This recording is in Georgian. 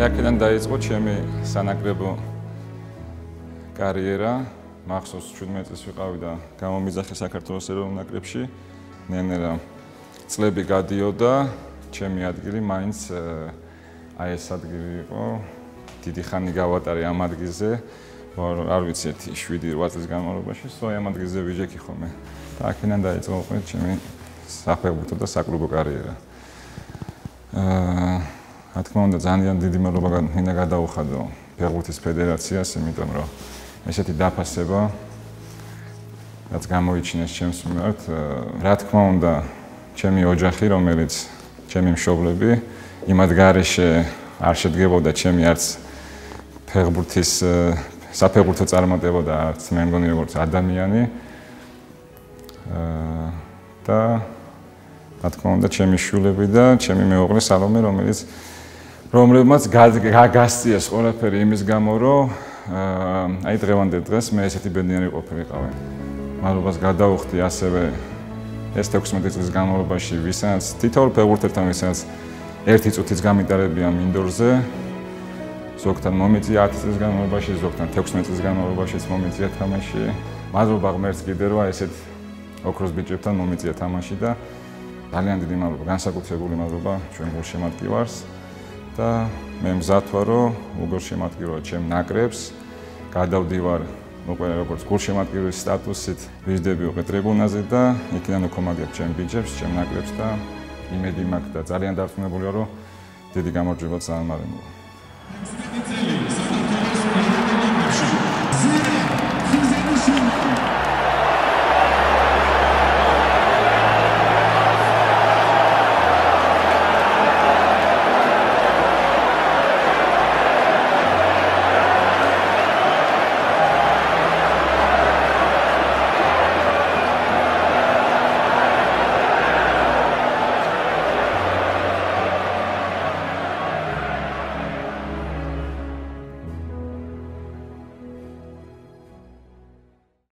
აქედან დაიწყო ჩემი სანაკრებო კარიერა. მახსოვს 17 წელს ვიყავი და გამომიძახე საქართველოს ეროვნულ ნაკრებში. ნენერა წლები გადიოდა, ჩემი ადგილი მაინც აი ეს ადგილი იყო. დიდი ხანი გავატარე ამ ადგილზე. არ ვიცი 7-8 წლის განმავლობაში, სულ ამ ადგილზე ვიჯექი ხოლმე. და აქედან დაიწყო უკვე ჩემი საფეხბურთო და საკლუბო კარიერა. რა თქმა უნდა, ძალიან დიდი მადლობა მინდა გადაუხადო ფეხბურთის ფედერაციას, იმიტომ რომ ესეთი დაფასება რაც გამოიჩინეს ჩემს მიმართ, რა თქმა უნდა, ჩემი ოჯახი, რომელიც ჩემი მშობლები, იმად გარეშე არ შედგებოდა ჩემი არც ფეხბურთის საფეხბურთო წარმატება და არც მე მგონი როგორც ადამიანი. და რა თქმა უნდა, ჩემი შვილები და ჩემი მეუღლე სალომე, რომლებმაც გასწიეს ყველაფერი იმის გამო, რომ აი დღევანდელ დღეს მე ესეთი ბედნიერი ყოფილიყავი. მადლობას გადაუხდი ასევე ეს 16 წლის განმავლობაში, ვისაც თითოეულ ფეხბურთელთან, ვისაც 1 წუთიც გამიტარებია მინდორზე, ზოგთან მომიწია 10 წლის განმავლობაში, ზოგთან 16 წლის განმავლობაშიც მომიწია თამაში. მადლობა ღმერთს კიდე რომ ესეთ ოქროს ბიჭებთან მომიწია თამაში და ძალიან დიდი მადლობა, განსაკუთრებული მადლობა ჩვენ გულშემატკივარს და მე მზად ვარ, რომ უგულშემატკივარ ჩემ ნაკრებს, გადავდივარ უკვე როგორც გულშემატკივრის სტატუსით, ვიждები უკვე ტრიბუნაზე და იქიდან უქომაგებ ჩემ ბიჭებს, ჩემ ნაკრებს და იმედი მაქვს და ძალიან დარწმუნებული ვარ, რომ დიდი გამარჯვება წამარემოვა.